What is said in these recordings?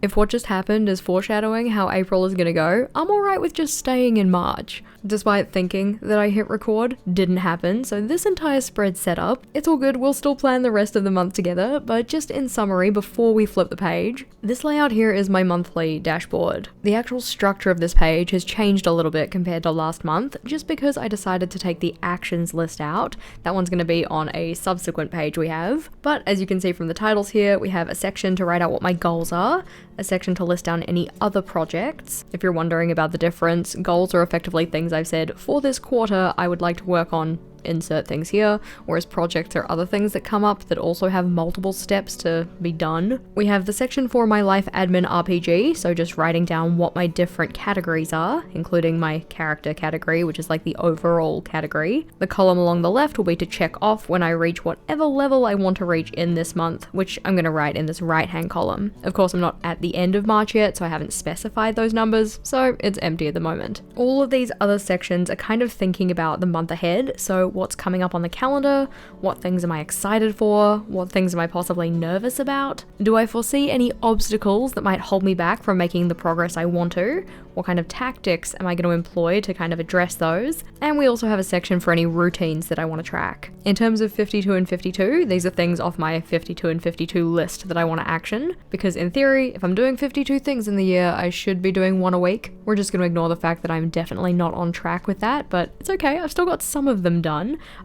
If what just happened is foreshadowing how April is gonna go, I'm alright with just staying in March. Despite thinking that I hit record, didn't happen, so this entire spread set up. It's all good, we'll still plan the rest of the month together, but just in summary before we flip the page, this layout here is my monthly dashboard. The actual structure of this page has changed a little bit compared to last month, just because I decided to take the actions list out. That one's going to be on a subsequent page we have. But as you can see from the titles here, we have a section to write out what my goals are, a section to list down any other projects. If you're wondering about the difference, goals are effectively things I've said for this quarter I would like to work on, insert things here, whereas projects are other things that come up that also have multiple steps to be done. We have the section for my life admin RPG, so just writing down what my different categories are, including my character category, which is like the overall category. The column along the left will be to check off when I reach whatever level I want to reach in this month, which I'm going to write in this right hand column. Of course, I'm not at the end of March yet, so I haven't specified those numbers, so it's empty at the moment. All of these other sections are kind of thinking about the month ahead, so what's coming up on the calendar, what things am I excited for, what things am I possibly nervous about, do I foresee any obstacles that might hold me back from making the progress I want to, what kind of tactics am I going to employ to kind of address those, and we also have a section for any routines that I want to track. In terms of 52 and 52, these are things off my 52 and 52 list that I want to action, because in theory, if I'm doing 52 things in the year, I should be doing one a week. We're just going to ignore the fact that I'm definitely not on track with that, but it's okay, I've still got some of them done.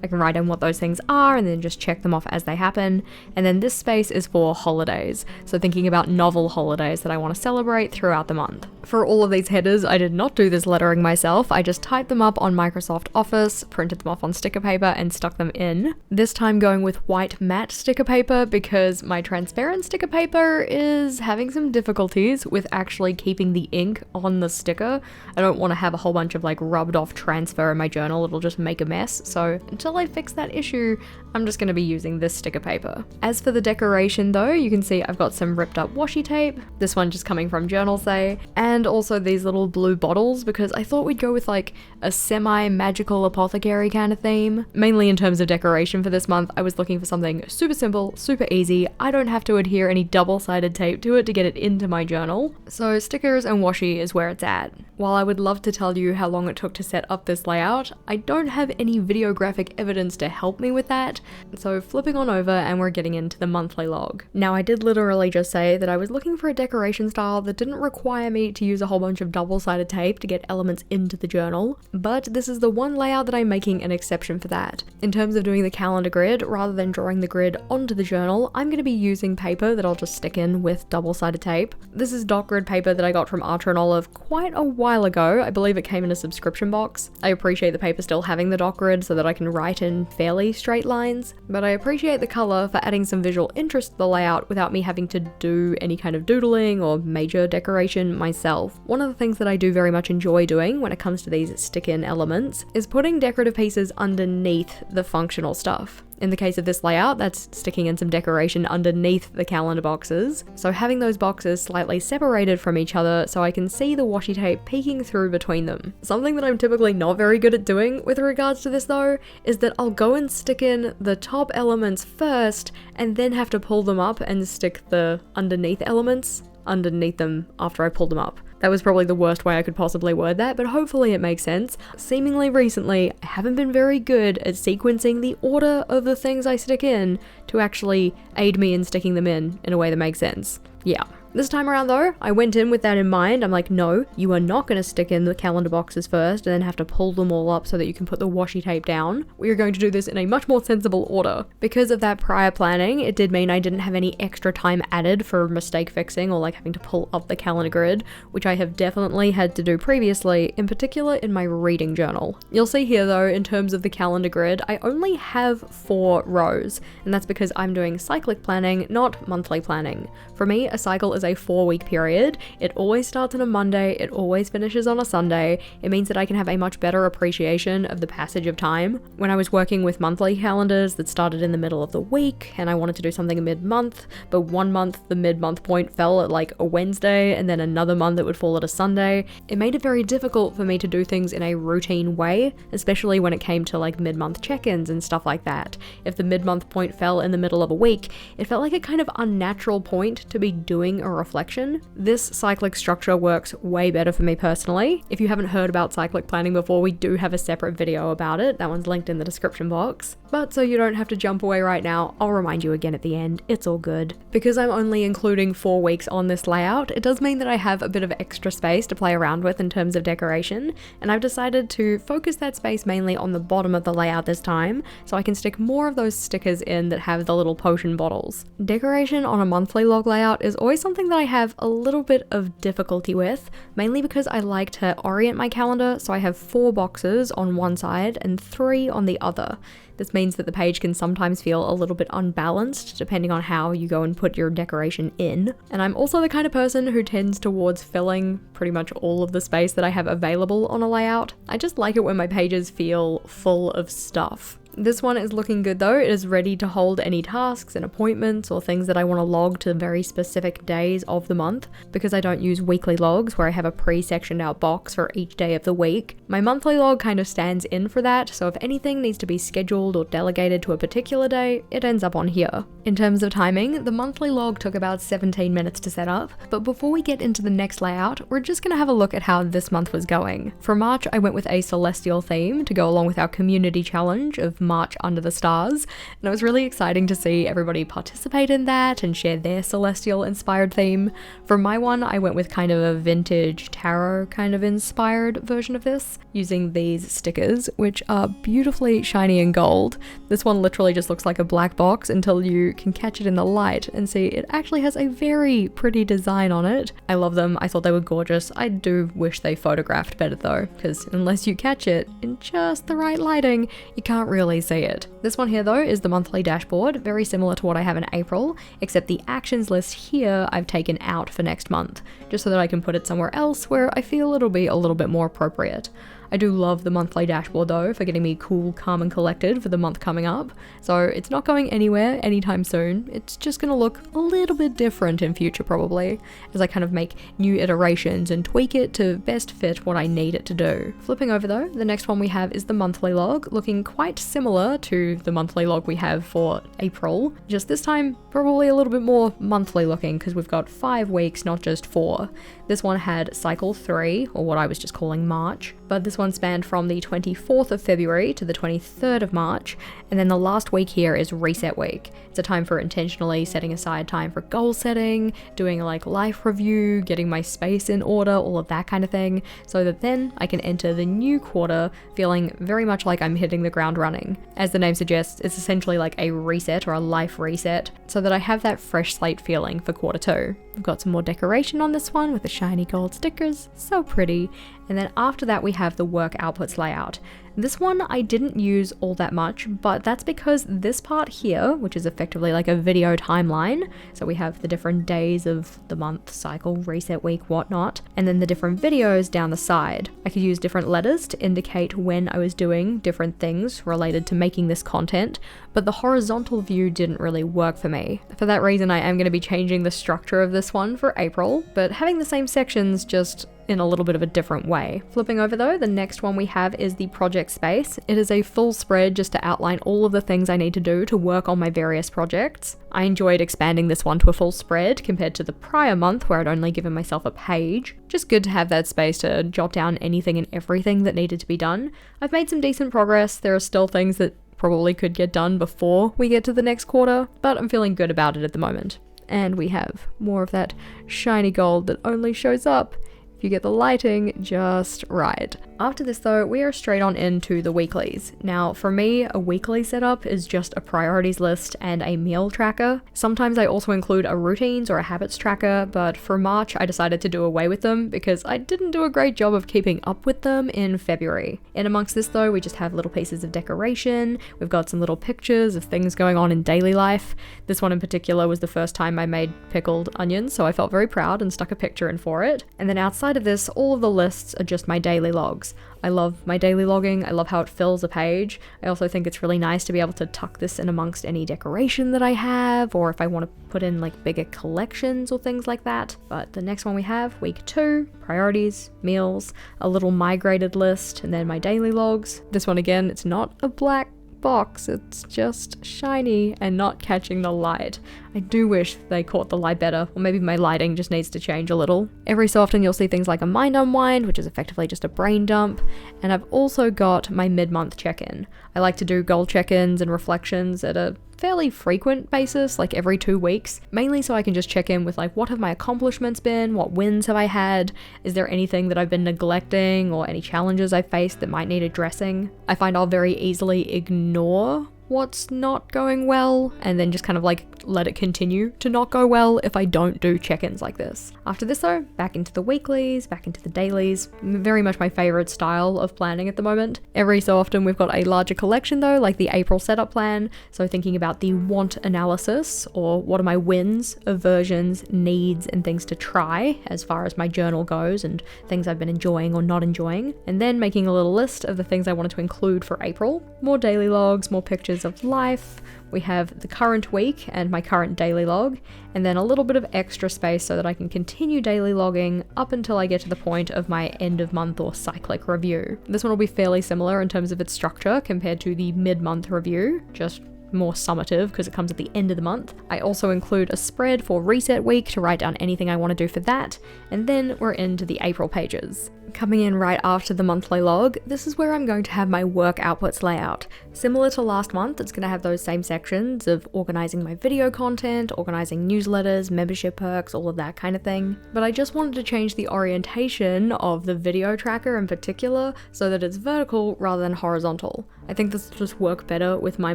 I can write down what those things are and then just check them off as they happen. And then this space is for holidays, so thinking about novel holidays that I want to celebrate throughout the month. For all of these headers, I did not do this lettering myself, I just typed them up on Microsoft Office, printed them off on sticker paper and stuck them in. This time going with white matte sticker paper because my transparent sticker paper is having some difficulties with actually keeping the ink on the sticker. I don't want to have a whole bunch of like rubbed off transfer in my journal, it'll just make a mess, so until I fix that issue, I'm just going to be using this sticker paper. As for the decoration though, you can see I've got some ripped up washi tape, this one just coming from Journal Say, and also these little blue bottles because I thought we'd go with like a semi-magical apothecary kind of theme. Mainly in terms of decoration for this month, I was looking for something super simple, super easy, I don't have to adhere any double-sided tape to it to get it into my journal, so stickers and washi is where it's at. While I would love to tell you how long it took to set up this layout, I don't have any videographic evidence to help me with that, so flipping on over and we're getting into the monthly log. Now I did literally just say that I was looking for a decoration style that didn't require me to use a whole bunch of double-sided tape to get elements into the journal, but this is the one layout that I'm making an exception for that. In terms of doing the calendar grid, rather than drawing the grid onto the journal, I'm going to be using paper that I'll just stick in with double-sided tape. This is dot grid paper that I got from Archer and Olive quite a while ago. I believe it came in a subscription box. I appreciate the paper still having the dot grid so that I can write in fairly straight lines, but I appreciate the color for adding some visual interest to the layout without me having to do any kind of doodling or major decoration myself. One of the things that I do very much enjoy doing when it comes to these stick-in elements is putting decorative pieces underneath the functional stuff. In the case of this layout, that's sticking in some decoration underneath the calendar boxes, so having those boxes slightly separated from each other so I can see the washi tape peeking through between them. Something that I'm typically not very good at doing with regards to this though, is that I'll go and stick in the top elements first and then have to pull them up and stick the underneath elements underneath them after I pull them up. That was probably the worst way I could possibly word that, but hopefully it makes sense. Seemingly recently, I haven't been very good at sequencing the order of the things I stick in to actually aid me in sticking them in a way that makes sense. Yeah. This time around though, I went in with that in mind. I'm like, no, you are not going to stick in the calendar boxes first and then have to pull them all up so that you can put the washi tape down. We are going to do this in a much more sensible order. Because of that prior planning, it did mean I didn't have any extra time added for mistake fixing or like having to pull up the calendar grid, which I have definitely had to do previously, in particular in my reading journal. You'll see here though, in terms of the calendar grid, I only have 4 rows, and that's because I'm doing cyclic planning, not monthly planning. For me, a cycle is a 4-week period. It always starts on a Monday, it always finishes on a Sunday. It means that I can have a much better appreciation of the passage of time. When I was working with monthly calendars that started in the middle of the week and I wanted to do something mid-month, but one month the mid-month point fell at like a Wednesday and then another month it would fall at a Sunday, it made it very difficult for me to do things in a routine way, especially when it came to like mid-month check-ins and stuff like that. If the mid-month point fell in the middle of a week, it felt like a kind of unnatural point to be doing a or reflection. This cyclic structure works way better for me personally. If you haven't heard about cyclic planning before, we do have a separate video about it. That one's linked in the description box. But so you don't have to jump away right now, I'll remind you again at the end, it's all good. Because I'm only including 4 weeks on this layout, it does mean that I have a bit of extra space to play around with in terms of decoration, and I've decided to focus that space mainly on the bottom of the layout this time, so I can stick more of those stickers in that have the little potion bottles. Decoration on a monthly log layout is always something that I have a little bit of difficulty with, mainly because I like to orient my calendar so I have 4 boxes on one side and 3 on the other. This means that the page can sometimes feel a little bit unbalanced depending on how you go and put your decoration in. And I'm also the kind of person who tends towards filling pretty much all of the space that I have available on a layout. I just like it when my pages feel full of stuff. This one is looking good though. It is ready to hold any tasks and appointments or things that I want to log to very specific days of the month, because I don't use weekly logs where I have a pre-sectioned out box for each day of the week. My monthly log kind of stands in for that, so if anything needs to be scheduled or delegated to a particular day, it ends up on here. In terms of timing, the monthly log took about 17 minutes to set up, but before we get into the next layout, we're just going to have a look at how this month was going. For March, I went with a celestial theme to go along with our community challenge of March Under the Stars, and it was really exciting to see everybody participate in that and share their celestial inspired theme. For my one, I went with kind of a vintage tarot kind of inspired version of this, using these stickers, which are beautifully shiny and gold. This one literally just looks like a black box until you can catch it in the light and see it actually has a very pretty design on it. I love them. I thought they were gorgeous. I do wish they photographed better though, because unless you catch it in just the right lighting, you can't really see it. This one here though is the monthly dashboard, very similar to what I have in April, except the actions list here I've taken out for next month, just so that I can put it somewhere else where I feel it'll be a little bit more appropriate. I do love the monthly dashboard though for getting me cool, calm and collected for the month coming up, so it's not going anywhere anytime soon. It's just gonna look a little bit different in future probably, as I kind of make new iterations and tweak it to best fit what I need it to do. Flipping over though, the next one we have is the monthly log, looking quite similar to the monthly log we have for April, just this time probably a little bit more monthly looking because we've got 5 weeks, not just 4. This one had cycle 3, or what I was just calling March, but this one spanned from the 24th of February to the 23rd of March, and then the last week here is reset week. It's a time for intentionally setting aside time for goal setting, doing like life review, getting my space in order, all of that kind of thing, so that then I can enter the new quarter feeling very much like I'm hitting the ground running. As the name suggests, it's essentially like a reset or a life reset, so that I have that fresh slate feeling for quarter 2. We've got some more decoration on this one with the shiny gold stickers, so pretty. And then after that we have the work outputs layout. This one I didn't use all that much, but that's because this part here, which is effectively like a video timeline, so we have the different days of the month, cycle, reset week, whatnot, and then the different videos down the side. I could use different letters to indicate when I was doing different things related to making this content, but the horizontal view didn't really work for me. For that reason, I am going to be changing the structure of this one for April, but having the same sections just in a little bit of a different way. Flipping over though, the next one we have is the project space. It is a full spread just to outline all of the things I need to do to work on my various projects. I enjoyed expanding this one to a full spread compared to the prior month where I'd only given myself a page. Just good to have that space to jot down anything and everything that needed to be done. I've made some decent progress. There are still things that probably could get done before we get to the next quarter, but I'm feeling good about it at the moment. And we have more of that shiny gold that only shows up if you get the lighting just right. After this though, we are straight on into the weeklies. Now for me, a weekly setup is just a priorities list and a meal tracker. Sometimes I also include a routines or a habits tracker, but for March I decided to do away with them because I didn't do a great job of keeping up with them in February. In amongst this though, we just have little pieces of decoration, we've got some little pictures of things going on in daily life. This one in particular was the first time I made pickled onions, so I felt very proud and stuck a picture in for it. And then outside of this, all of the lists are just my daily logs. I love my daily logging, I love how it fills a page. I also think it's really nice to be able to tuck this in amongst any decoration that I have, or if I want to put in like bigger collections or things like that. But the next one we have, week 2, priorities, meals, a little migrated list, and then my daily logs. This one again, it's not a black box. It's just shiny and not catching the light. I do wish they caught the light better, or maybe my lighting just needs to change a little. Every so often you'll see things like a mind unwind, which is effectively just a brain dump, and I've also got my mid-month check-in. I like to do goal check-ins and reflections at a fairly frequent basis, like every 2 weeks, mainly so I can just check in with like, what have my accomplishments been, what wins have I had, is there anything that I've been neglecting or any challenges I've faced that might need addressing. I find I'll very easily ignore what's not going well and then just kind of like let it continue to not go well if I don't do check-ins like this. After this though, back into the weeklies, back into the dailies. Very much my favorite style of planning at the moment. Every so often we've got a larger collection though, like the April setup plan. So thinking about the want analysis, or what are my wins, aversions, needs, and things to try as far as my journal goes, and things I've been enjoying or not enjoying. And then making a little list of the things I wanted to include for April. More daily logs, more pictures of life. We have the current week and my current daily log, and then a little bit of extra space so that I can continue daily logging up until I get to the point of my end of month or cyclic review. This one will be fairly similar in terms of its structure compared to the mid-month review, just more summative because it comes at the end of the month. I also include a spread for reset week to write down anything I want to do for that, and then we're into the April pages. Coming in right after the monthly log, this is where I'm going to have my work outputs layout. Similar to last month, it's going to have those same sections of organizing my video content, organizing newsletters, membership perks, all of that kind of thing. But I just wanted to change the orientation of the video tracker in particular so that it's vertical rather than horizontal. I think this will just work better with my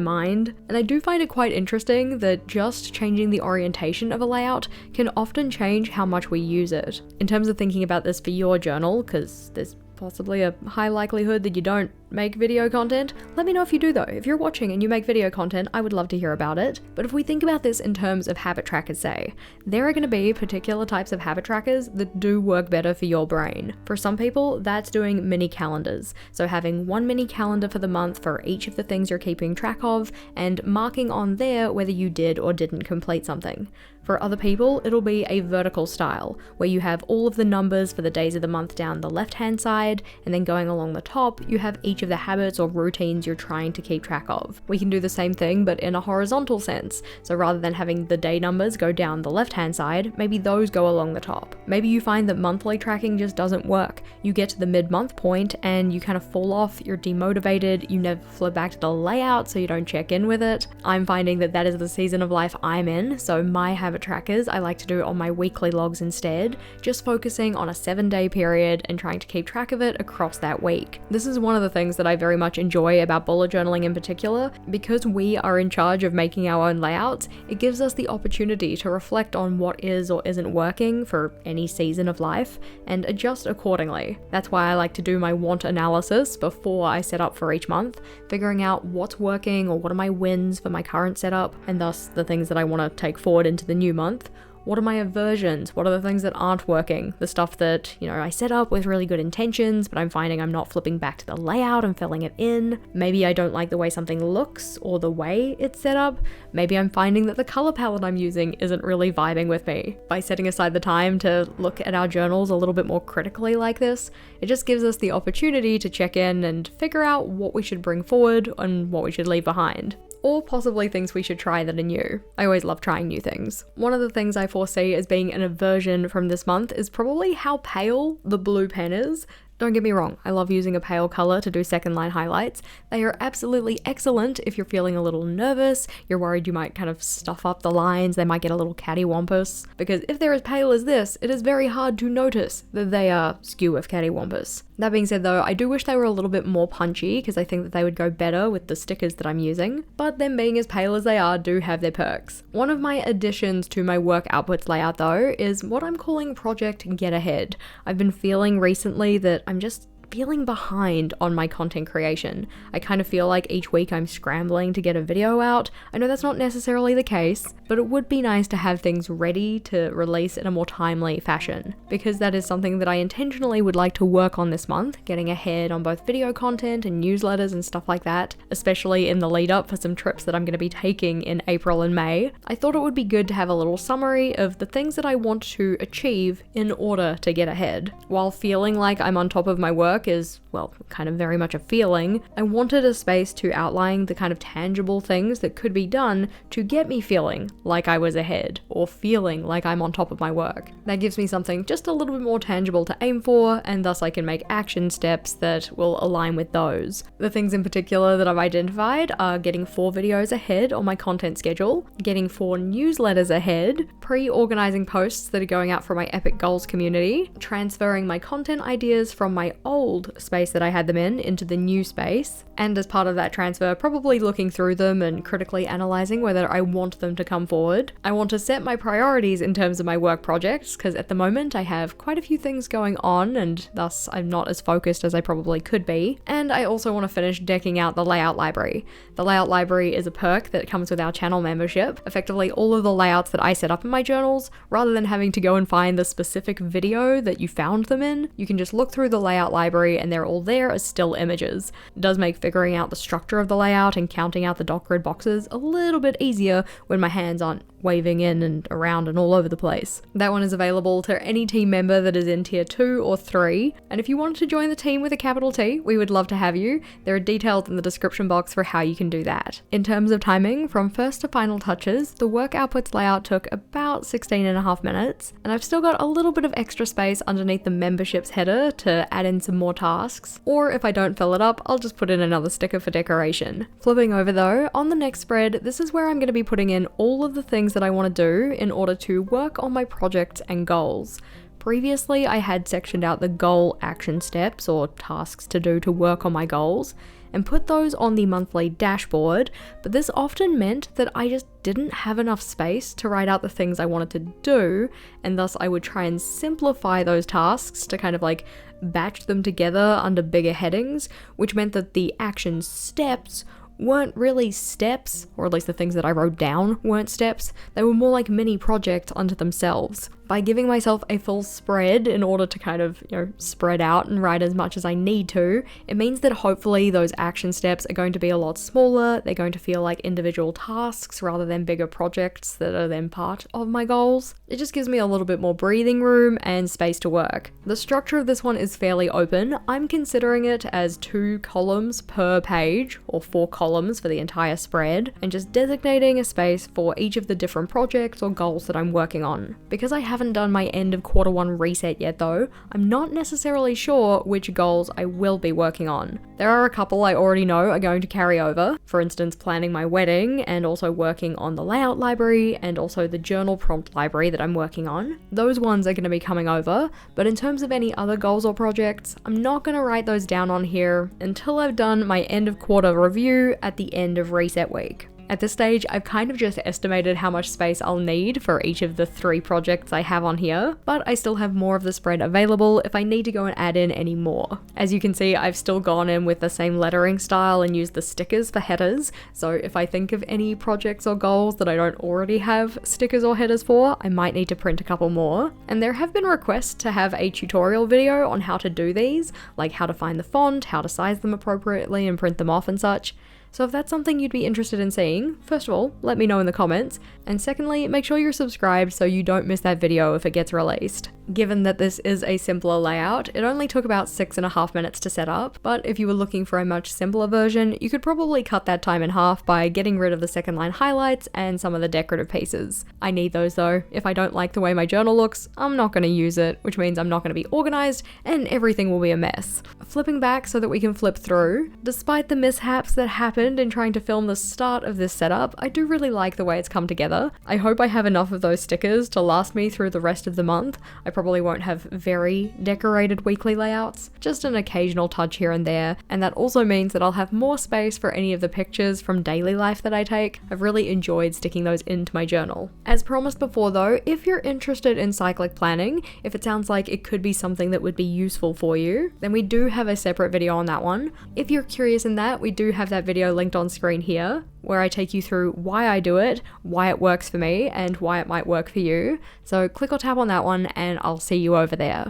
mind, and I do find it quite interesting that just changing the orientation of a layout can often change how much we use it. In terms of thinking about this for your journal, because there's possibly a high likelihood that you don't make video content. Let me know if you do though. If you're watching and you make video content, I would love to hear about it. But if we think about this in terms of habit trackers, say, there are going to be particular types of habit trackers that do work better for your brain. For some people, that's doing mini calendars. So having one mini calendar for the month for each of the things you're keeping track of and marking on there whether you did or didn't complete something. For other people, it'll be a vertical style, where you have all of the numbers for the days of the month down the left-hand side, and then going along the top, you have each of the habits or routines you're trying to keep track of. We can do the same thing, but in a horizontal sense. So rather than having the day numbers go down the left-hand side, maybe those go along the top. Maybe you find that monthly tracking just doesn't work. You get to the mid-month point and you kind of fall off, you're demotivated, you never flip back to the layout so you don't check in with it. I'm finding that that is the season of life I'm in, so my habit trackers I like to do on my weekly logs instead, just focusing on a 7-day period and trying to keep track of it across that week. This is one of the things that I very much enjoy about bullet journaling in particular. Because we are in charge of making our own layouts, it gives us the opportunity to reflect on what is or isn't working for any season of life and adjust accordingly. That's why I like to do my want analysis before I set up for each month, figuring out what's working or what are my wins for my current setup, and thus the things that I want to take forward into the new month. What are my aversions? What are the things that aren't working? The stuff that, I set up with really good intentions, but I'm finding I'm not flipping back to the layout and filling it in. Maybe I don't like the way something looks or the way it's set up. Maybe I'm finding that the color palette I'm using isn't really vibing with me. By setting aside the time to look at our journals a little bit more critically like this, it just gives us the opportunity to check in and figure out what we should bring forward and what we should leave behind. Or possibly things we should try that are new. I always love trying new things. One of the things I foresee as being an aversion from this month is probably how pale the blue pen is. Don't get me wrong, I love using a pale color to do second line highlights. They are absolutely excellent if you're feeling a little nervous, you're worried you might kind of stuff up the lines, they might get a little cattywampus. Because if they're as pale as this, it is very hard to notice that they are skew with cattywampus. That being said though, I do wish they were a little bit more punchy because I think that they would go better with the stickers that I'm using, but them being as pale as they are do have their perks. One of my additions to my work outputs layout though is what I'm calling Project Get Ahead. I've been feeling recently that I'm just feeling behind on my content creation. I kind of feel like each week I'm scrambling to get a video out. I know that's not necessarily the case, but it would be nice to have things ready to release in a more timely fashion, because that is something that I intentionally would like to work on this month, getting ahead on both video content and newsletters and stuff like that, especially in the lead up for some trips that I'm going to be taking in April and May. I thought it would be good to have a little summary of the things that I want to achieve in order to get ahead. While feeling like I'm on top of my work, work is, well, kind of very much a feeling, I wanted a space to outline the kind of tangible things that could be done to get me feeling like I was ahead, or feeling like I'm on top of my work. That gives me something just a little bit more tangible to aim for, and thus I can make action steps that will align with those. The things in particular that I've identified are getting 4 videos ahead on my content schedule, getting 4 newsletters ahead, pre-organizing posts that are going out for my Epic Goals community, transferring my content ideas from my old space that I had them in into the new space, and as part of that transfer, probably looking through them and critically analyzing whether I want them to come forward. I want to set my priorities in terms of my work projects, because at the moment I have quite a few things going on and thus I'm not as focused as I probably could be. And I also want to finish decking out the layout library. The layout library is a perk that comes with our channel membership. Effectively all of the layouts that I set up in my journals, rather than having to go and find the specific video that you found them in, you can just look through the layout library and they're all there as still images. It does make figuring out the structure of the layout and counting out the dot grid boxes a little bit easier when my hands aren't waving in and around and all over the place. That one is available to any team member that is in tier 2 or 3, and if you wanted to join the team with a capital T, we would love to have you. There are details in the description box for how you can do that. In terms of timing, from first to final touches, the work outputs layout took about 16.5 minutes, and I've still got a little bit of extra space underneath the memberships header to add in some more tasks, or if I don't fill it up, I'll just put in another sticker for decoration. Flipping over though, on the next spread, this is where I'm going to be putting in all of the things that I want to do in order to work on my projects and goals. Previously, I had sectioned out the goal action steps or tasks to do to work on my goals and put those on the monthly dashboard, but this often meant that I just didn't have enough space to write out the things I wanted to do, and thus I would try and simplify those tasks to kind of like batch them together under bigger headings, which meant that the action steps weren't really steps, or at least the things that I wrote down weren't steps. They were more like mini projects unto themselves. By giving myself a full spread in order to kind of, spread out and write as much as I need to, it means that hopefully those action steps are going to be a lot smaller. They're going to feel like individual tasks rather than bigger projects that are then part of my goals. It just gives me a little bit more breathing room and space to work. The structure of this one is fairly open. I'm considering it as 2 columns per page, or 4 columns for the entire spread, and just designating a space for each of the different projects or goals that I'm working on. Because I haven't done my end of quarter 1 reset yet though, I'm not necessarily sure which goals I will be working on. There are a couple I already know are going to carry over, for instance planning my wedding and also working on the layout library and also the journal prompt library that I'm working on. Those ones are going to be coming over, but in terms of any other goals or projects, I'm not going to write those down on here until I've done my end of quarter review at the end of reset week. At this stage, I've kind of just estimated how much space I'll need for each of the 3 projects I have on here, but I still have more of the spread available if I need to go and add in any more. As you can see, I've still gone in with the same lettering style and used the stickers for headers, so if I think of any projects or goals that I don't already have stickers or headers for, I might need to print a couple more. And there have been requests to have a tutorial video on how to do these, like how to find the font, how to size them appropriately and print them off and such. So if that's something you'd be interested in seeing, first of all, let me know in the comments, and secondly, make sure you're subscribed so you don't miss that video if it gets released. Given that this is a simpler layout, it only took about 6.5 minutes to set up, but if you were looking for a much simpler version, you could probably cut that time in half by getting rid of the second line highlights and some of the decorative pieces. I need those though. If I don't like the way my journal looks, I'm not going to use it, which means I'm not going to be organized and everything will be a mess. Flipping back so that we can flip through, despite the mishaps that happened in trying to film the start of this setup, I do really like the way it's come together. I hope I have enough of those stickers to last me through the rest of the month. I probably won't have very decorated weekly layouts, just an occasional touch here and there, and that also means that I'll have more space for any of the pictures from daily life that I take. I've really enjoyed sticking those into my journal. As promised before though, if you're interested in cyclic planning, if it sounds like it could be something that would be useful for you, then we do have a separate video on that one. If you're curious in that, we do have that video linked on screen here, where I take you through why I do it, why it works for me, and why it might work for you. So click or tap on that one and I'll see you over there.